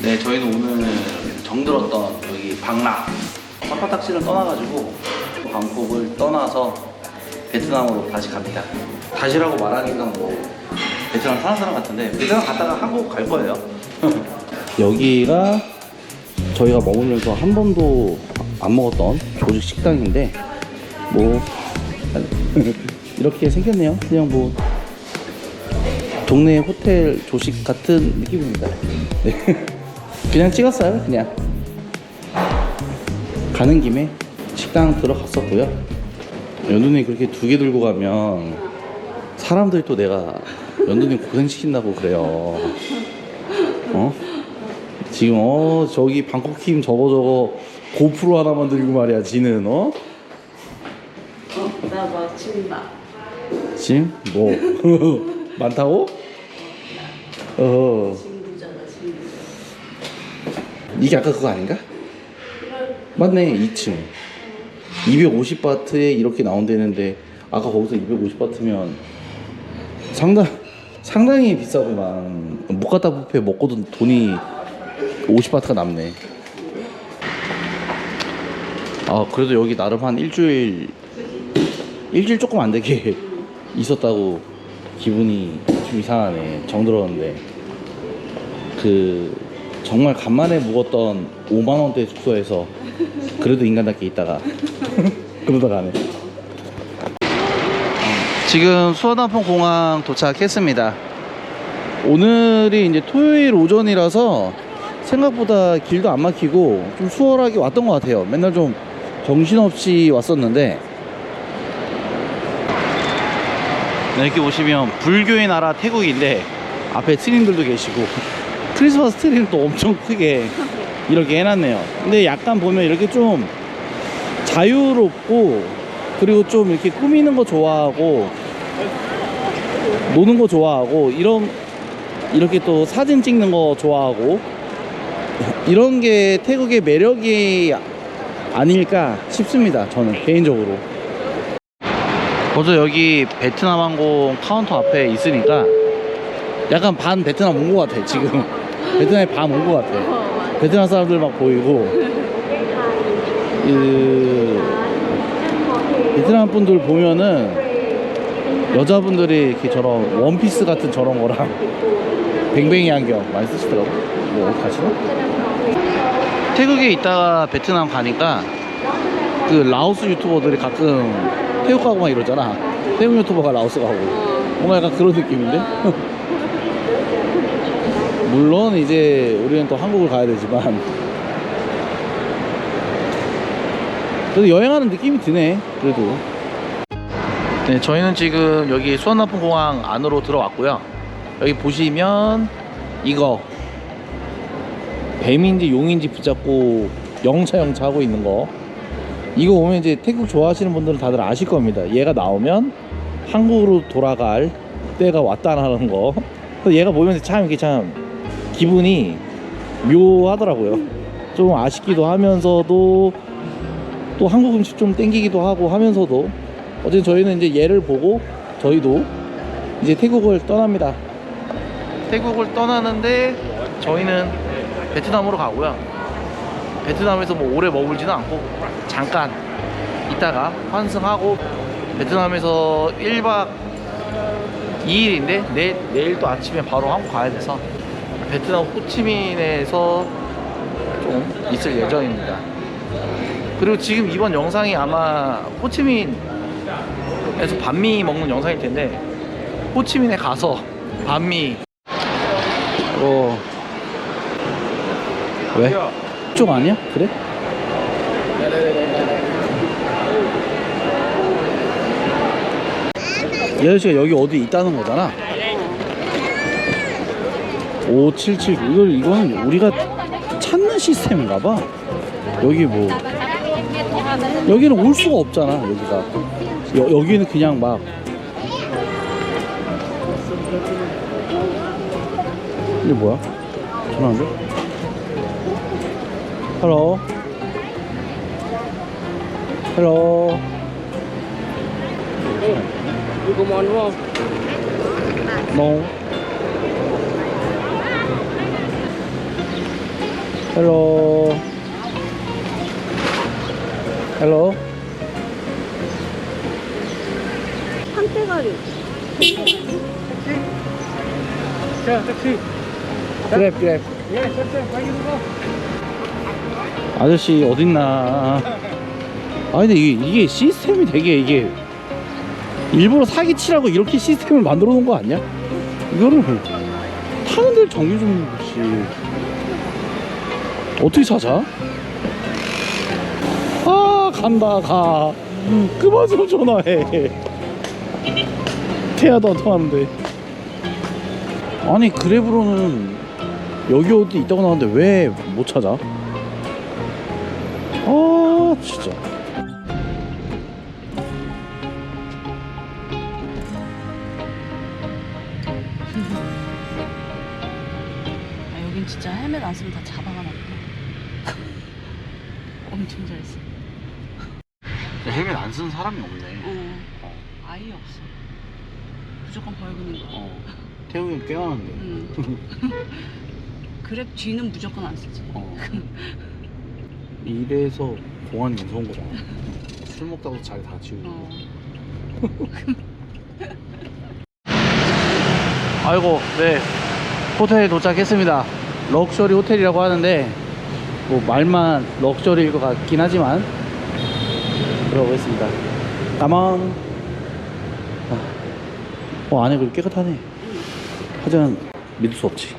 네, 저희는 오늘 정들었던 여기 방락 파파탁시를 떠나가지고 방콕을 떠나서 베트남으로 다시 갑니다. 다시라고 말하니까 뭐 베트남 사는 사람 같은데 베트남 갔다가 한국 갈 거예요. 여기가 저희가 머물면서 한 번도 안 먹었던 조식 식당인데 뭐 이렇게 생겼네요. 그냥 뭐 동네 호텔 조식 같은 느낌입니다. 네. 그냥 찍었어요. 그냥 가는 김에 식당 들어갔었고요. 연두님 그렇게 2개 들고 가면 사람들이 또 내가 연두님 고생시킨다고 그래요. 어? 지금 저기 방콕킴 저거 고프로 하나만 들고 말이야. 지는 나 막 짐 나. 짐? 뭐? 많다고? 짐부잖아, 짐. 이게 아까 그거 아닌가? 맞네. 2층 250바트에 이렇게 나온다는데 아까 거기서 250바트면 상당히 비싸구만. 모카타 뷔페 먹고도 돈이 50바트가 남네. 아 그래도 여기 나름 한 일주일 조금 안 되게 있었다고 기분이 좀 이상하네. 정들었는데 그 정말 간만에 묵었던 5만원대 숙소에서 그래도 인간답게 있다가 그러다가 가네. 지금 수원항공 공항 도착했습니다. 오늘이 이제 토요일 오전이라서 생각보다 길도 안 막히고 좀 수월하게 왔던 것 같아요. 맨날 좀 정신없이 왔었는데 이렇게 보시면 불교의 나라 태국인데 앞에 스님들도 계시고 크리스마스 트리는 또 엄청 크게 이렇게 해놨네요. 근데 약간 보면 이렇게 좀 자유롭고 그리고 좀 이렇게 꾸미는 거 좋아하고 노는 거 좋아하고 이렇게 또 사진 찍는 거 좋아하고 이런 게 태국의 매력이 아닐까 싶습니다. 저는 개인적으로. 벌써 여기 베트남 항공 카운터 앞에 있으니까 약간 반 베트남 온 것 같아. 지금 베트남에 반 온 것 같아. 베트남 사람들 막 보이고 베트남 분들 보면은 여자분들이 이렇게 저런 원피스 같은 저런 거랑 뱅뱅이 안경 많이 쓰시더라고. 뭐 어디 가시나? 태국에 있다가 베트남 가니까 그 라오스 유튜버들이 가끔 태국 가고 막 이러잖아. 태국 유튜버가 라오스 가고 뭔가 약간 그런 느낌인데? 물론 이제 우리는 또 한국을 가야 되지만 그래도 여행하는 느낌이 드네. 그래도 네, 저희는 지금 여기 수원항공 공항 안으로 들어왔고요. 여기 보시면 이거 뱀인지 용인지 붙잡고 영차 하고 있는 거, 이거 보면 이제 태국 좋아하시는 분들은 다들 아실 겁니다. 얘가 나오면 한국으로 돌아갈 때가 왔다라는 거. 그래서 얘가 보면서 참 이게 참 기분이 묘하더라고요. 좀 아쉽기도 하면서도 또 한국 음식 좀 땡기기도 하고 하면서도 어쨌든 저희는 이제 얘를 보고 저희도 이제 태국을 떠납니다. 태국을 떠나는데 저희는 베트남으로 가고요. 베트남에서 뭐 오래 머물지는 않고 잠깐 있다가 환승하고 베트남에서 1박 2일인데 내일 또 아침에 바로 한국 가야 돼서 베트남 호치민에서 좀 있을 예정입니다. 그리고 지금 이번 영상이 아마 호치민에서 반미 먹는 영상일 텐데 호치민에 가서 반미 왜? 이쪽 아니야? 그래? 이 아저씨가 여기 어디 있다는 거잖아. 577 이거는 우리가 찾는 시스템인가 봐. 여기 뭐 여기는 올 수가 없잖아. 여기가 여기는 그냥 막 이게 뭐야? 전화인데? 헬로 헬로 Có món đúng không? No. Hello. Hello. 한대가리. 자, 택시. 그랩. 예, 설정 가기로 가. 아저씨 어딨나? 아 근데 이게 시스템이 되게 이게 일부러 사기치라고 이렇게 시스템을 만들어 놓은 거 아니야? 이거를 타는 데를 정리 좀 해주지. 어떻게 찾아? 아 간다 가. 그만 좀 전화해. 태야도 안 통하는데. 아니 그랩으로는 여기 어디 있다고 나왔는데 왜 못 찾아? 아 진짜. 여긴 진짜 헬멧 안 쓰면 다 잡아가나 보다. 엄청 잘 써. 헬멧 안 쓰는 사람이 없네. 아예 없어. 무조건 벌금인 거. 태웅이 꽤 많은데. 그랩 뒤는 무조건 안 쓰지. 이래서 공안이 무서운 거잖아. 술 먹다가 자리 다 치우고. 아이고, 네. 호텔에 도착했습니다. 럭셔리 호텔이라고 하는데, 뭐, 말만 럭셔리일 것 같긴 하지만, 들어보겠습니다. 가만. 안에 그렇게 깨끗하네. 하지만, 믿을 수 없지.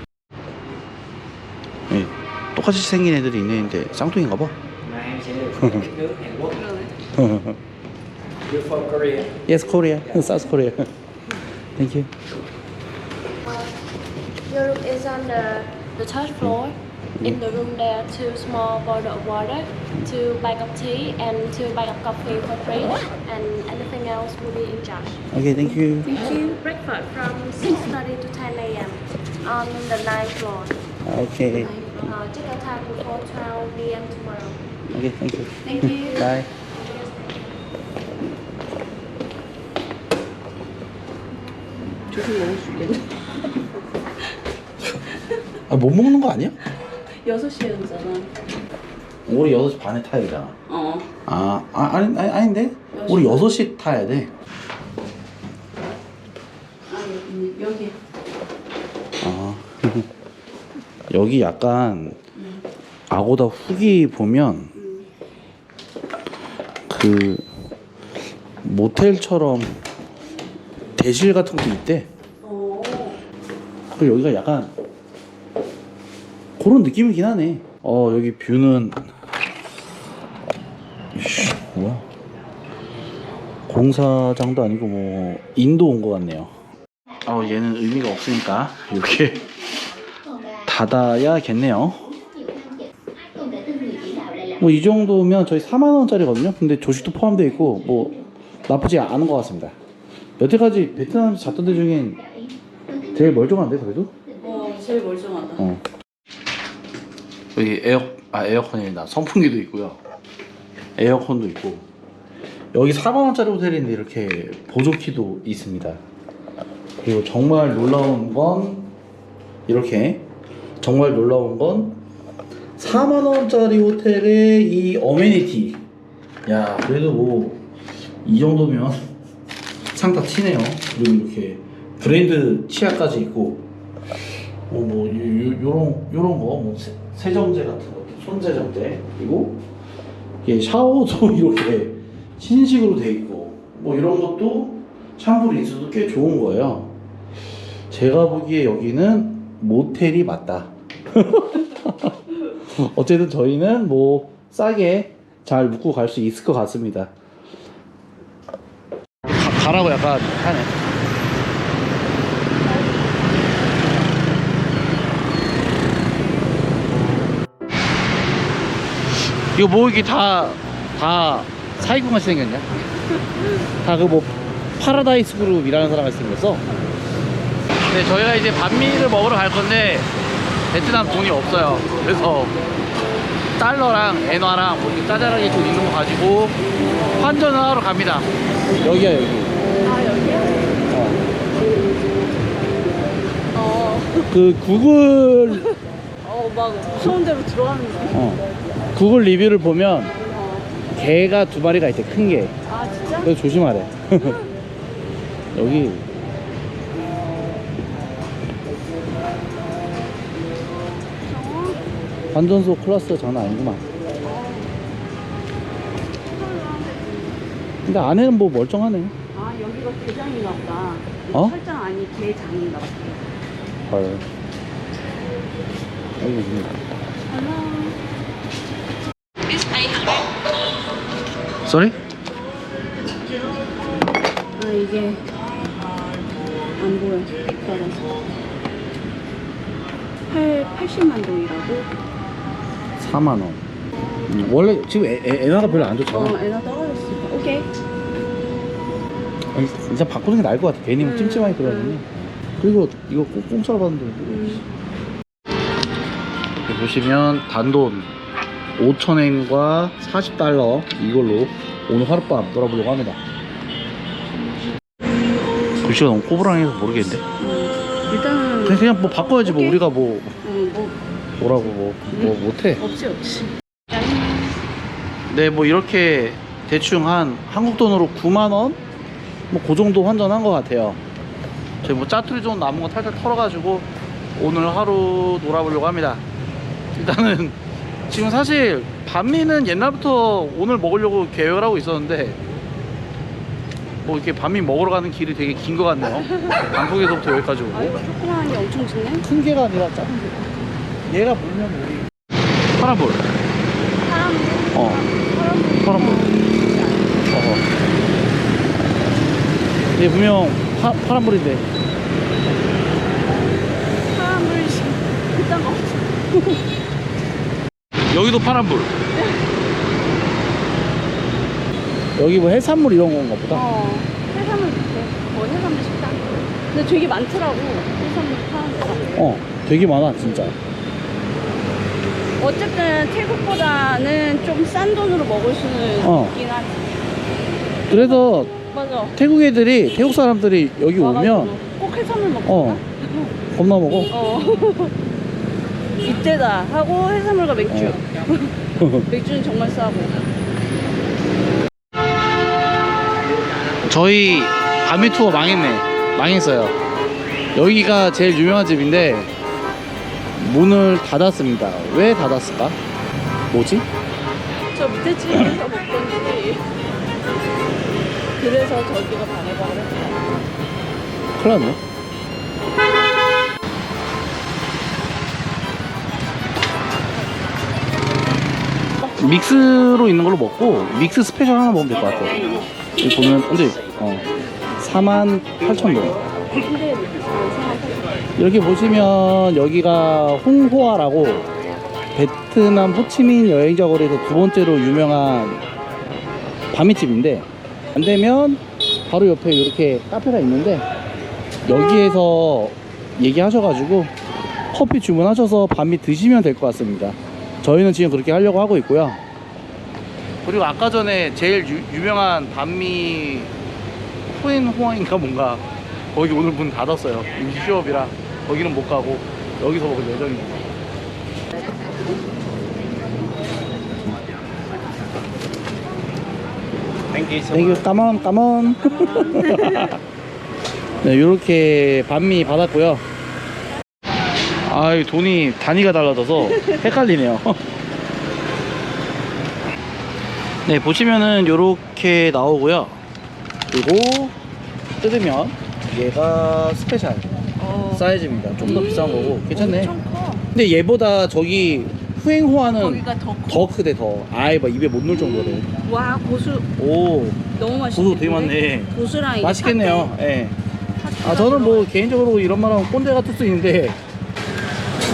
네. 똑같이 생긴 애들이 있는데, 쌍둥이인가 봐. Mà em sẽ được nước Hàn Quốc. You're from Korea. Yes, Korea. South Korea. Thank you. Your room is on the third floor. In the room there are 2 small bottle of water, 2 bag of tea, and 2 bag of coffee for free. And anything else will be in charge. Okay, thank you. Thank you. Breakfast from 6:30 to 10 a.m. on the 9th floor. Okay. Check out time before 12 p.m. tomorrow. Okay, thank you. Thank you. Bye. 조금 먹을 수 있겠네. 못 먹는 거 아니야? 6시에 오잖아. 우리 6시 반에 타야 되잖아. 아닌데? 우리 6시 타야 돼. 여기. 여기 약간 아고다 후기 보면 그 모텔처럼 대실 같은 것도 있대. 그리고 여기가 약간 그런 느낌이긴 하네. 여기 뷰는 뭐야? 공사장도 아니고 뭐 인도 온 것 같네요. 얘는 의미가 없으니까 이렇게 닫아야겠네요. 뭐 이 정도면 저희 4만 원짜리거든요. 근데 조식도 포함되어 있고 뭐 나쁘지 않은 것 같습니다. 여태까지 베트남에서 잤던 데 중엔 제일 멀쩡한데 그래도? 제일 멀쩡하다. 여기 에어컨이나 선풍기도 있고요. 에어컨도 있고. 여기 4만 원짜리 호텔인데 이렇게 보조키도 있습니다. 그리고 정말 놀라운 건 이렇게 정말 놀라운 건 4만 원짜리 호텔에 이 어메니티. 야, 그래도 뭐 이 정도면 상타 치네요. 그리고 이렇게 브랜드 치약까지 있고 요런 거 세정제 같은 것도 손세정제 그리고 이게 샤워도 이렇게 신식으로 돼 있고 뭐 이런 것도 샴푸를 있어도 꽤 좋은 거예요. 제가 보기에 여기는 모텔이 맞다. 어쨌든 저희는 뭐 싸게 잘 묵고 갈 수 있을 것 같습니다. 가라고 약간 하네. 이거 뭐 이게 다 사기꾼같이 생겼냐? 다 그 뭐 파라다이스 그룹이라는 사람이 생겼어. 네, 저희가 이제 반미를 먹으러 갈 건데 베트남 돈이 없어요. 그래서 달러랑 엔화랑 뭐 이렇게 짜잘하게 돈 있는 거 가지고 환전을 하러 갑니다. 여기야 여기. 여기야? 그 구글 막 무서운 데로 들어가는 거. 구글 리뷰를 보면 어. 개가 2마리가 있대, 큰 개. 아 진짜? 그래서 조심하래. 여기 반전소 클래스 장난 아니구만. 근데 안에는 뭐 멀쩡하네. 아 여기가 게장인가 보다. 어? 설장 아니 게장인가 보다. 헐. 여기 있네. Sorry? 아 이게 안 보여. 따라서 80만 동이라고? 4만 원. 원래 지금 엔화가 별로 안 좋잖아. 에나 떨어졌어. 오케이. 아니, 진짜 바꾸는 게 나을 것 같아. 괜히 찜찜하게 들어가니. 그리고 이거 꼭 공짜로 받는데. 여기 보시면 단돈 5,000엔과 40달러 이걸로 오늘 하룻밤 놀아보려고 합니다. 글씨가 너무 꼬부랑해서 모르겠는데. 일단은 그냥 뭐 바꿔야지. 뭐 오케이. 우리가 뭐 뭐 뭐라고 뭐 못해. 없지. 네, 뭐 이렇게 대충 한 한국 돈으로 9만 원? 뭐 그 정도 환전한 것 같아요. 저희 뭐 짜투리 좀 남은 거 탈탈 털어가지고 오늘 하루 놀아보려고 합니다. 일단은 지금 사실 반미는 옛날부터 오늘 먹으려고 계획을 하고 있었는데 뭐 이렇게 반미 먹으러 가는 길이 되게 긴 것 같네요. 방콕에서부터 여기까지 오고. 조그마한 게 엄청 짖네. 큰 개가 아니라 작은 개. 얘가 물면 우리 파라볼. 파란불. 어허. 얘 분명 파란불인데. 사람을 그딴 거 여기도 파란불. 여기 뭐 해산물 이런 건가 보다. 해산물 비슷해. 해산물 식당. 근데 되게 많더라고. 해산물 파는 데가. 되게 많아 진짜. 어쨌든 태국보다는 좀 싼 돈으로 먹을 수는 있긴 하지. 그래서 맞아. 태국 애들이, 태국 사람들이 여기 와가지고 오면 꼭 해산물 먹잖아. 겁나 먹어. 이때다 하고 해산물과 맥주. 맥주는 정말 싸고. 저희 밤미 투어 망했어요. 여기가 제일 유명한 집인데 문을 닫았습니다. 왜 닫았을까? 뭐지? 저 밑에 집에서 먹던지. 그래서 저기가 방해받을 했다. 큰일 났네. 믹스로 있는 걸로 먹고 믹스 스페셜 하나 먹으면 될 것 같아. 여기 보면 근데 48,000동. 근데 이렇게 보시면 여기가 홍호아라고 베트남 호치민 여행자 거리에서 2번째로 유명한 밤미집인데, 안되면 바로 옆에 이렇게 카페가 있는데 여기에서 얘기하셔가지고 커피 주문하셔서 밤미 드시면 될 것 같습니다. 저희는 지금 그렇게 하려고 하고 있고요. 그리고 아까 전에 제일 유명한 밤미 후엔호아인가 뭔가 거기 오늘 문 닫았어요. 임시 휴업이라 거기는 못 가고 여기서 먹을 예정입니다. 땡큐. 까먼. 네, 요렇게 반미 받았고요. 아이, 돈이 단위가 달라져서 헷갈리네요. 네, 보시면은 요렇게 나오고요. 그리고 뜯으면 얘가 스페셜 사이즈입니다. 좀 더 비싼 거고 괜찮네. 엄청 커. 근데 얘보다 저기 후행호아는 거기가 더 커. 더 크대. 더 아예 막 입에 못 넣을 정도래. 와 고수 오, 너무 맛있네. 고수 되게 많네. 고수랑 이게 맛있겠네요. 예. 파테 아, 저는 뭐 개인적으로 이런 말하면 꼰대 같을 수 있는데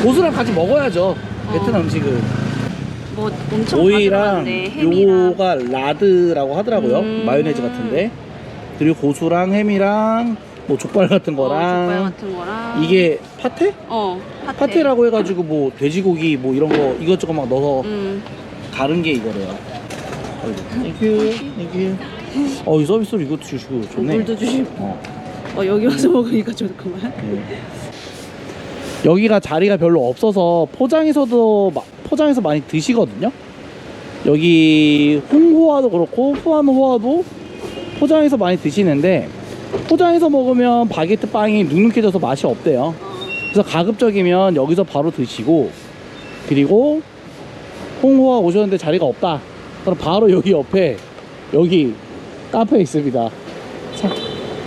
고수랑 같이 먹어야죠. 베트남 음식은. 뭐 엄청 오이랑 많네. 햄이랑. 요거가 라드라고 하더라고요. 마요네즈 같은데. 그리고 고수랑 햄이랑 뭐 족발 같은 거랑 족발 같은 거랑 이게 파테? 파테. 파테라고 해가지고 뭐 돼지고기 뭐 이런 거 이것저것 막 넣어서 가른 게 이거래요. 땡큐. 이 서비스로 이것도 주시고 좋네. 물도 주시고. 여기 와서 먹으니까 좋구만. 여기가 자리가 별로 없어서 포장해서 많이 드시거든요. 여기 홍호화도 그렇고 후안호화도 포장해서 많이 드시는데 포장해서 먹으면 바게트 빵이 눅눅해져서 맛이 없대요. 그래서 가급적이면 여기서 바로 드시고, 그리고 홍호화 오셨는데 자리가 없다 그럼 바로 여기 옆에 여기 카페에 있습니다.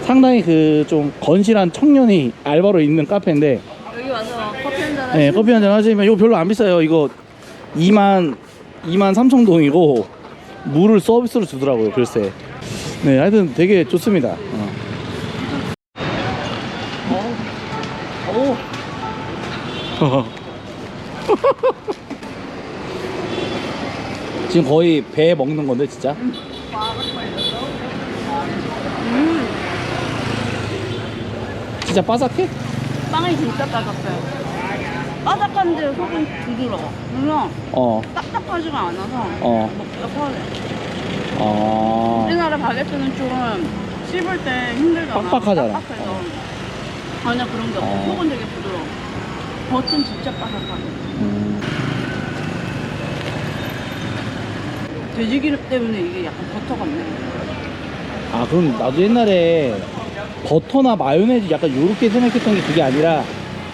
상당히 그 좀 건실한 청년이 알바로 있는 카페인데, 여기 와서 커피 한잔 네, 커피 한잔 하시면 이거 별로 안 비싸요. 이거 2만 3천 동이고 물을 서비스로 주더라고요. 글쎄. 네, 하여튼 되게 좋습니다. 지금 거의 배 먹는 건데 진짜. 진짜 바삭해? 빵이 진짜 바삭해요. 바삭한데 속은 부드러워. 물론 어. 딱딱하지가 않아서 어. 먹기가 편해. 아. 우리나라 바게트는 좀 씹을 때 힘들잖아. 빡빡하잖아. 딱딱해서. 전혀 그런 게 없어. 어. 속은 되게 부드러워. 겉은 진짜 바삭하고. 돼지기름 때문에 이게 약간 버터 같네. 아, 그럼 나도 옛날에 버터나 마요네즈 약간 요렇게 생각했던 게 그게 아니라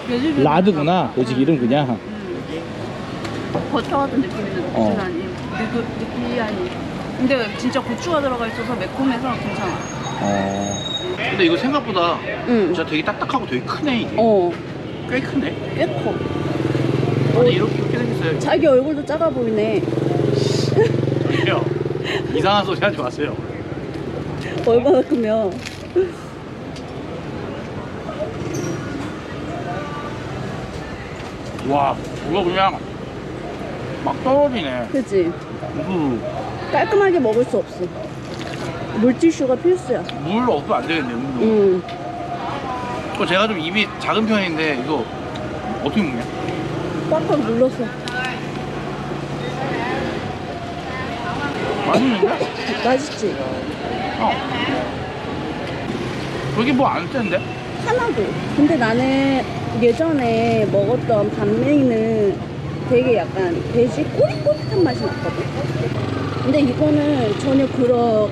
돼지기름 라드구나. 돼지기름 그냥. 버터 같은 느낌인데 느끼하니. 느끼하니. 근데 진짜 고추가 들어가 있어서 매콤해서 괜찮아. 근데 이거 생각보다 응. 진짜 되게 딱딱하고 되게 크네 이게. 꽤 크네. 꽤 커. 아니 이렇게 생겼어요. 자기 얼굴도 작아 보이네. 저기요. 이상한 소리 하지 마세요. 얼마나 크면. 와, 이거 그냥 막 떨어지네. 그치? 깔끔하게 먹을 수 없어. 물티슈가 필수야. 물 없으면 안 되겠네요. 제가 좀 입이 작은 편인데 이거 어떻게 먹냐? 꽉꽉 눌렀어. 맛있는데? 맛있지? 여기 뭐 안 센데? 하나도. 근데 나는 예전에 먹었던 반메이는 되게 약간 돼지 꼬릿꼬릿한 맛이 났거든? 근데 이거는 전혀 그런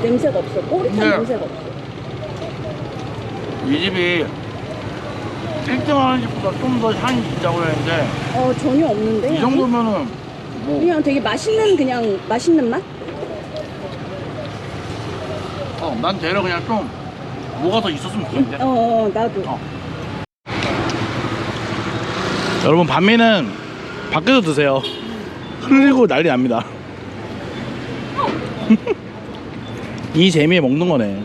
냄새가 없어. 꼬릿한 네. 냄새가 없어. 이 집이 1등 하는 집보다 좀 더 향이 있다고 했는데 전혀 없는데? 이 정도면은 뭐 그냥 되게 맛있는 맛있는 맛? 난 대려 그냥 좀 뭐가 더 있었으면 좋겠는데. 나도. 여러분 반미는 밖에서 드세요. 흘리고 난리 납니다. 이 재미에 먹는 거네.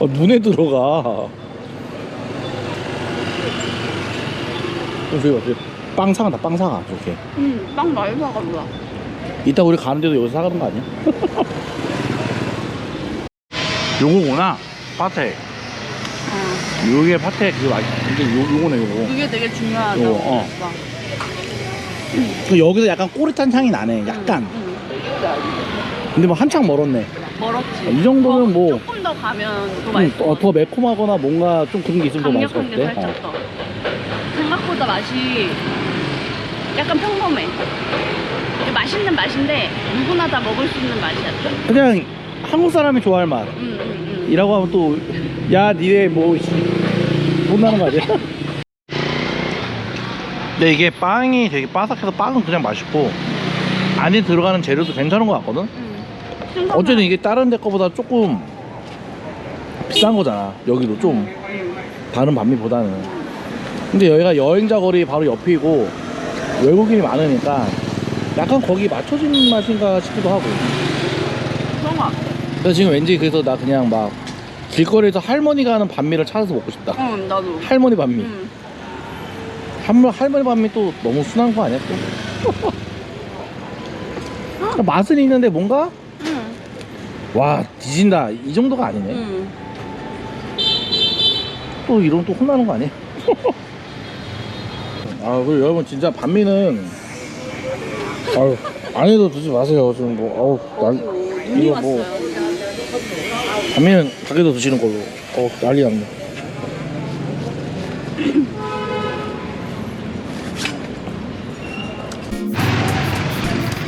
눈에 들어가. 저기 어떻게 빵 사간다. 빵 사가 저렇게. 빵 많이 사가더라. 이따 우리 가는데도 여기서 사가는 거 아니야? 요거구나. 파테. 요게 파테 그게 맛있어. 근데 요거네 요거. 그게 되게 중요하다. 요거, 그 여기서 약간 꼬릿한 향이 나네. 약간. 근데 뭐 한창 멀었네. 멀었지. 이 정도면 뭐 조금 더 가면 더 맛있어. 더 매콤하거나 뭔가 좀 그런 게 있으면 더 맛있을 것 강력한 게 같아. 살짝 더. 생각보다 맛이 약간 평범해. 이게 맛있는 맛인데 누구나 다 먹을 수 있는 맛이야. 그냥 한국 사람이 좋아할 맛. 이라고 하면 또 야 니네 뭐 혼나는 거 아니야? 근데 이게 빵이 되게 바삭해서 빵은 그냥 맛있고 안에 들어가는 재료도 괜찮은 것 같거든? 어쨌든 이게 다른 데 거보다 조금 비싼 거잖아. 여기도 좀 다른 반미보다는. 근데 여기가 여행자 거리 바로 옆이고 외국인이 많으니까 약간 거기 맞춰진 맛인가 싶기도 하고. 그런 거 같아. 그래서 지금 왠지 그래서 나 그냥 막 길거리에서 할머니가 하는 반미를 찾아서 먹고 싶다. 나도. 할머니 반미. 할머니 반미 또 너무 순한 거 아니야 또? 맛은 있는데 뭔가 와 뒤진다 이 정도가 아니네. 또 이러면 또 혼나는 거 아니야? 아 그리고 여러분 진짜 반미는 아유 안에도 드지 마세요. 지금 뭐 아우 난 눈이 이거 뭐 왔어요. 반미는 밖에서 드시는 걸로. 난리 났네.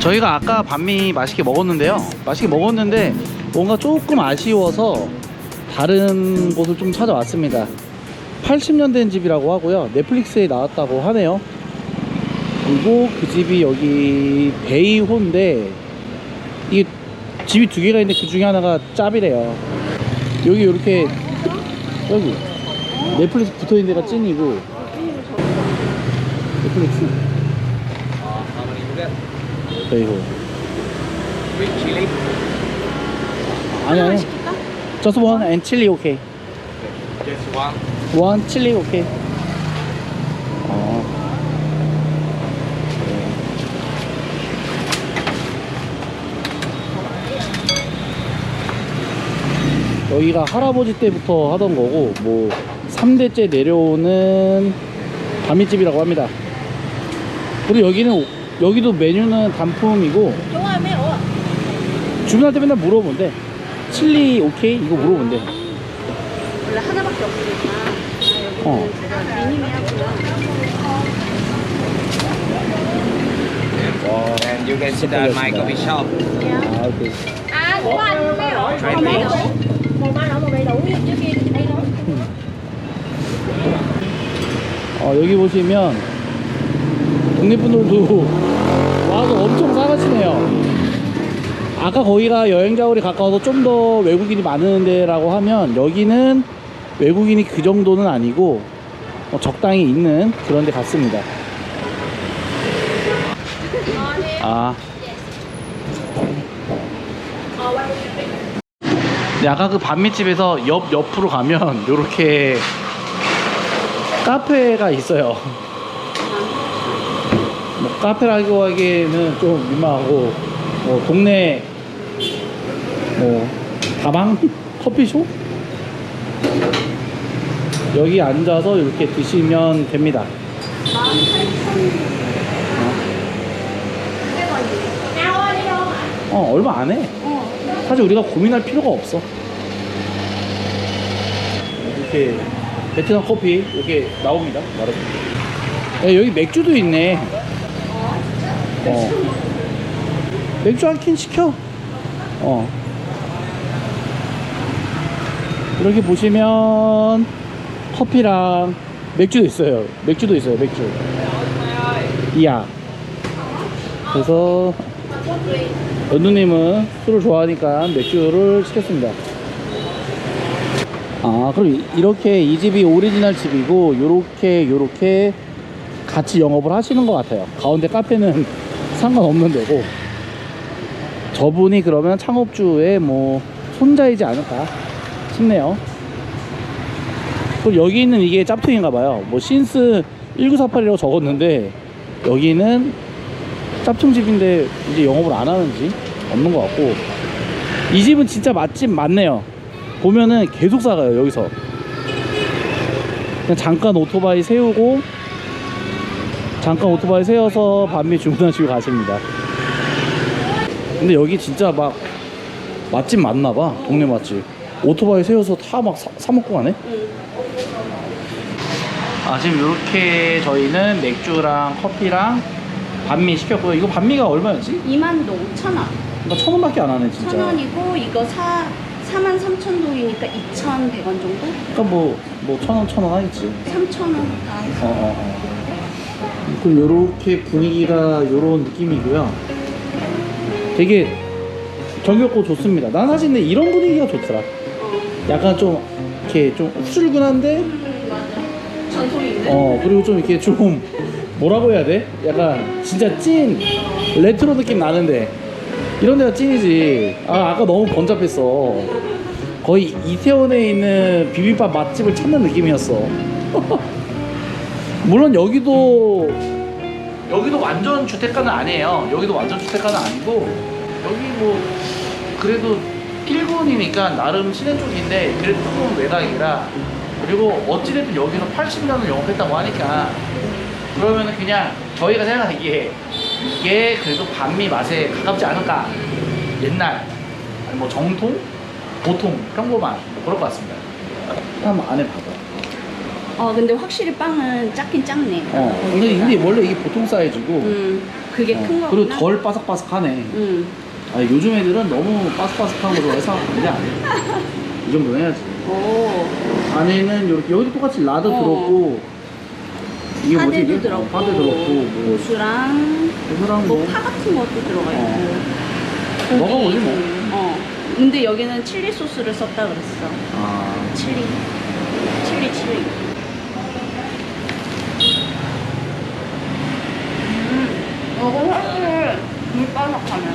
저희가 아까 반미 맛있게 먹었는데요. 맛있게 먹었는데 뭔가 조금 아쉬워서 다른 곳을 좀 찾아왔습니다. 80년 된 집이라고 하고요. 넷플릭스에 나왔다고 하네요. 그리고 그 집이 여기 베이호인데 이게 집이 두 개가 있는데 그 중에 하나가 짭이래요. 여기 이렇게 여기 넷플릭스 붙어있는 데가 찐이고 넷플릭스 베이호 아니 시킬까? just one and chili okay. Just one. One chili okay. 여기가 할아버지 때부터 하던 거고 뭐 3대째 내려오는 반미집이라고 합니다. 그리고 여기도 메뉴는 단품이고 주문할 때 맨날 물어본대. 칠리 오케이? 이거 물어본대. 원래 하나밖에 없으니까. 미니메야 And you can sit at my coffee shop. 아, 오케이. Có anh mấy ổ, Try có mấy this. ổ. Một anh ổ, một đầy đủ trước kia thì đây đó. 여기 보시면 동네 분들도 와서 엄청 싸가시네요. 아까 거기가 여행자울이 가까워서 좀 더 외국인이 많은 데라고 하면 여기는 외국인이 그 정도는 아니고 적당히 있는 그런 데 같습니다. 네, 아까 그 반미집에서 옆으로 가면 요렇게 카페가 있어요. 뭐 카페라고 하기에는 좀 민망하고 뭐 동네 뭐 다방? 커피숍? 여기 앉아서 이렇게 드시면 됩니다. 얼마 안 해. 사실 우리가 고민할 필요가 없어. 이렇게 베트남 커피 이렇게 나옵니다. 여기 맥주도 있네. 맥주 한 캔 시켜. 이렇게 보시면 커피랑 맥주도 있어요. 맥주. 이야. 그래서 연두님은 술을 좋아하니까 맥주를 시켰습니다. 그럼 이렇게 이 집이 오리지널 집이고 요렇게 같이 영업을 하시는 것 같아요. 가운데 카페는 상관없는 데고 저분이 그러면 창업주의 뭐 손자이지 않을까 싶네요. 그리고 여기 있는 이게 짭퉁인가봐요. 뭐 신스 1948이라고 적었는데 여기는 짭퉁집인데 이제 영업을 안 하는지 없는 것 같고 이 집은 진짜 맛집 맞네요. 보면은 계속 사가요. 여기서 그냥 잠깐 오토바이 세우고 잠깐 오토바이 세워서 반미 주문하시고 가십니다. 근데 여기 진짜 막 맛집 맞나봐. 동네 맛집. 오토바이 세워서 다 막 사 먹고 가네. 지금 이렇게 저희는 맥주랑 커피랑 반미 시켰고요. 이거 반미가 얼마였지? 25,000원. 그러니까 1,000원밖에 안 하네 진짜. 1,000원이고 이거 43,000동이니까 2,100원 정도? 그러니까 뭐 1,000원 하겠지. 3,000원. 그럼 요렇게 분위기가 요런 느낌이고요. 되게 정겹고 좋습니다. 난 사실 근데 이런 분위기가 좋더라. 약간 좀 이렇게 좀 후줄근한데 전통인데? 그리고 좀 이렇게 좀 뭐라고 해야 돼? 약간 진짜 찐 레트로 느낌 나는데 이런 데가 찐이지. 아까 너무 번잡했어. 거의 이태원에 있는 비빔밥 맛집을 찾는 느낌이었어. 물론 여기도 완전 주택가는 아니에요. 여기도 완전 주택가는 아니고 여기 뭐 그래도 1군이니까 나름 시내 쪽인데 그래도 조금 외곽이라. 그리고 어찌됐든 여기서 80년을 영업했다고 하니까 그러면은 그냥 저희가 생각하기에 이게 그래도 반미 맛에 가깝지 않을까. 옛날 아니 뭐 정통 보통 평범한 뭐 그럴 것 같습니다. 한번 안에 봐봐. 근데 확실히 빵은 작긴 작네. 근데 원래 이게 보통 사이즈고 그게 큰 거구나. 그리고 덜 바삭바삭하네. 아니, 요즘 애들은 너무 바삭바삭한 거 좋아해서 안돼 안돼. 이 정도는 해야지. 오. 안에는 이렇게 여기도 똑같이 라도 들었고 이게 뭐지 파데도 이게? 들었고, 파데 들었고 뭐 고수랑 고수랑 뭐 뭐 파 같은 것도 들어가 있고. 고기. 먹어보지 뭐. 근데 여기는 칠리 소스를 썼다 그랬어. 아 칠리. 이거 사실 물 바삭하면.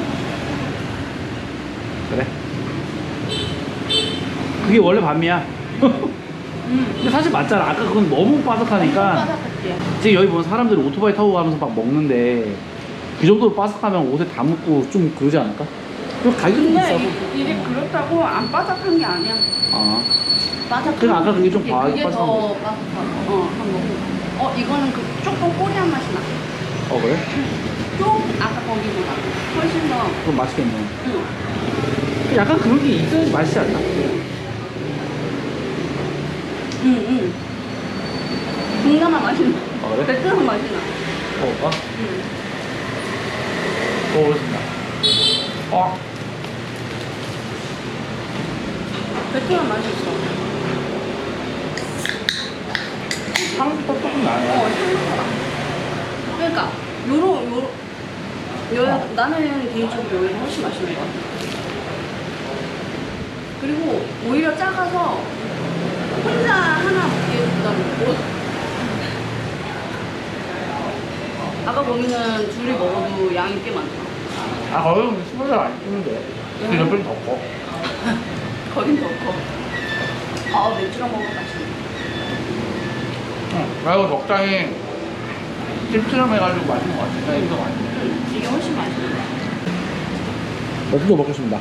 그래. 그게 원래 반미야. 근데 사실 맞잖아. 아까 그건 너무 바삭하니까. 바삭했지. 지금 여기 보면 사람들이 오토바이 타고 가면서 막 먹는데 그 정도로 바삭하면 옷에 다 묻고 좀 그러지 않을까? 그리고 가격도 근데 비싸고. 이게 그렇다고 안 바삭한 게 아니야. 아 바삭한 그러니까 아까 그게 좀 과하게 그게 바삭한 더 거지. 바삭하고. 한번 이거는 그 조금 코리안 맛이 나. 그래? 좀 아까 거기보다 훨씬 더. 그럼 맛있겠네. 응. 약간 그런 게 있어야지 맛있지 않나? 응. 동남아 맛이 나. 아 그래? 베트남 맛이 나. 먹을까? 응. 먹어보겠습니다. 베트남 맛이 있어. 향부터 조금 나네. 향긋하다. 그러니까 나는 개인적으로 여기가 훨씬 맛있는 것 같아. 그리고 오히려 작아서 혼자 하나 먹기보다는 아까 거기는 둘이 먹어도 양이 꽤 많잖아. 아 거기는 스무살 안 쓰는데 그 옆에 더 커. 거긴 더 커. 맥주랑 먹으면 맛있네. 그리고 적당히 찜찜해가지고 맛있는 것 같아. 이거 맛있네. 이게 훨씬 맛있네. 맥주도 먹겠습니다.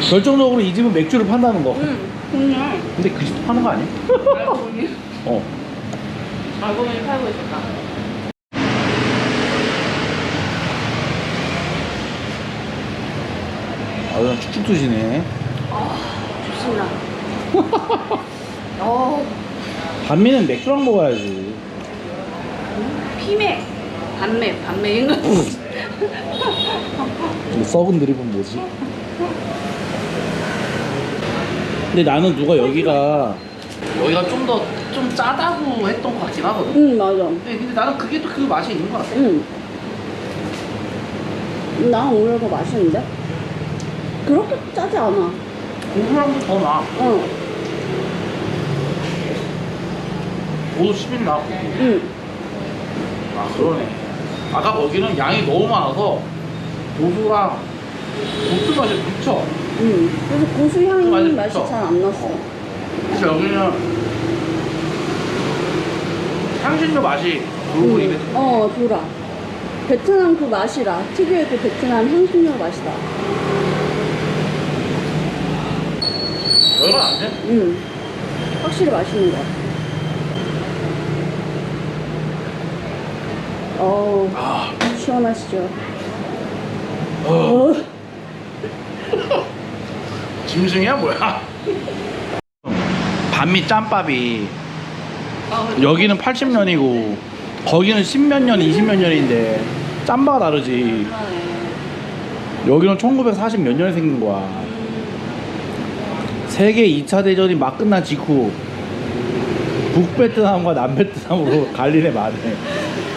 결정적으로 이 집은 맥주를 판다는 거. 그냥 근데 그 집도 파는 거 아니야? 알고 보니 알고 보니 팔고 있었다. 그냥 축축 드시네. 좋습니다. 반미는 맥주랑 먹어야지. 피맥 반맥인 거. 이 썩은 드립은 뭐지? 근데 나는 누가 여기가 좀 짜다고 했던 것 같긴 하거든. 맞아. 근데 나는 그게 또 그 맛이 있는 것 같아. 난 오히려 더 맛있는데? 그렇게 짜지 않아. 고수랑도 더 나. 고수 10인 나. 아 그러네. 아까 거기는 양이 너무 많아서 고수랑 고수 맛이 붙여. 그래서 고수 향 맞아, 맛이 그쵸? 잘 안 났어. 그래서 여기는 향신료 맛이 돌고 입에 들어. 돌아. 베트남 그 맛이라. 특유의 그 베트남 향신료 맛이다. 여기가 안 돼? 확실히 맛있는 것 같아. 시원하시죠? 짐승이야 뭐야? 반미 짬밥이 여기는 80년이고 거기는 10몇 년, 20몇 년인데 짬바가 다르지. 여기는 1940 몇 년에 생긴 거야. 세계 2차 대전이 막 끝난 직후 북베트남과 남베트남으로 갈리네 마네.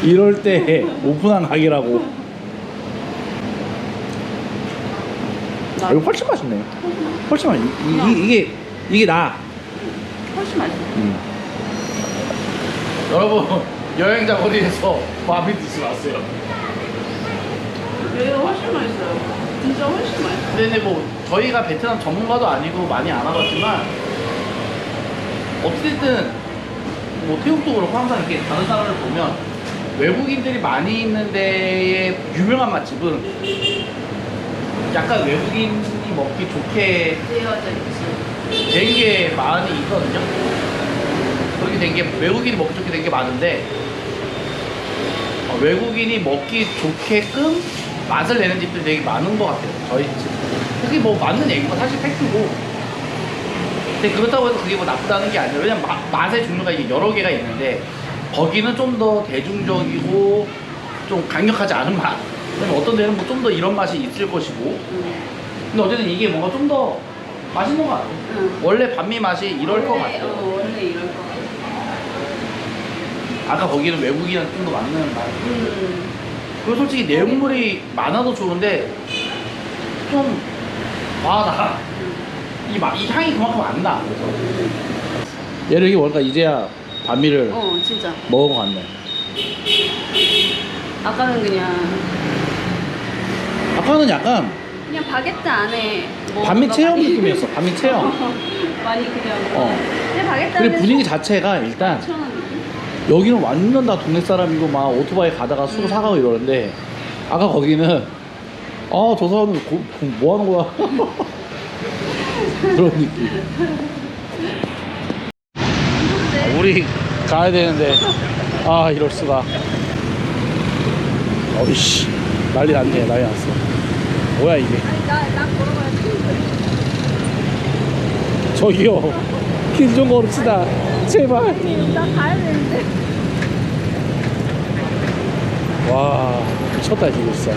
이럴 때 오픈한 가게라고. 이거 훨씬 맛있네. 훨씬 맛있네. 이게 나. 훨씬 맛있어. 여러분 여행자 거리에서 마음이 드지 마세요. 여기가 훨씬 맛있어요. 진짜 훨씬 맛있어. 근데 뭐 저희가 베트남 전문가도 아니고 많이 안 와봤지만 어쨌든 뭐 태국도 그렇고 항상 이렇게 다른 사람을 보면 외국인들이 많이 있는 데의 유명한 맛집은 약간 외국인이 먹기 좋게 되어져 있지. 된 게 많이 있거든요. 그렇게 된 게 외국인이 먹기 좋게 된 게 많은데 외국인이 먹기 좋게끔 맛을 내는 집들이 되게 많은 것 같아요. 저희 집. 그게 뭐 맞는 얘기고 사실 팩트고. 근데 그렇다고 해서 그게 뭐 나쁘다는 게 아니라 왜냐면 맛의 종류가 이게 여러 개가 있는데 거기는 좀 더 대중적이고 좀 강력하지 않은 맛. 그다음에 어떤 데는 뭐 좀 더 이런 맛이 있을 것이고. 근데 어쨌든 이게 뭔가 좀 더 맛있는 것 같아요. 원래 반미 맛이 이럴 것 같아요. 원래 이럴 것 같아. 아까 거기는 외국인한테 좀 더 맞는 맛. 그리고 솔직히 내용물이 많아도 좋은데 좀 과하다. 이 향이 그만큼 안 나. 얘를 이게 뭘까? 이제야 반미를 진짜. 먹은 것 같네. 아까는 아까는 약간 그냥 바게트 안에 뭐 반미 뭐가 체험 많이- 느낌이었어. 반미 체험. 많이 그냥 그냥 바게트 그리고 안에 분위기 자체가 일단 천 원 느낌? 여기는 완전 다 동네 사람이고 막 오토바이 가다가 술 사가고 이러는데 아까 거기는 저 사람은 뭐 하는 거야? 그런 느낌. 우리 가야 되는데 이럴 수가. 어이씨 난리 났네. 난리 났어. 뭐야 이게? 나 걸어가야 돼. 저기요 길 좀 걸읍시다 제발. 나 가야 되는데. 와 미쳤다 지금 진짜.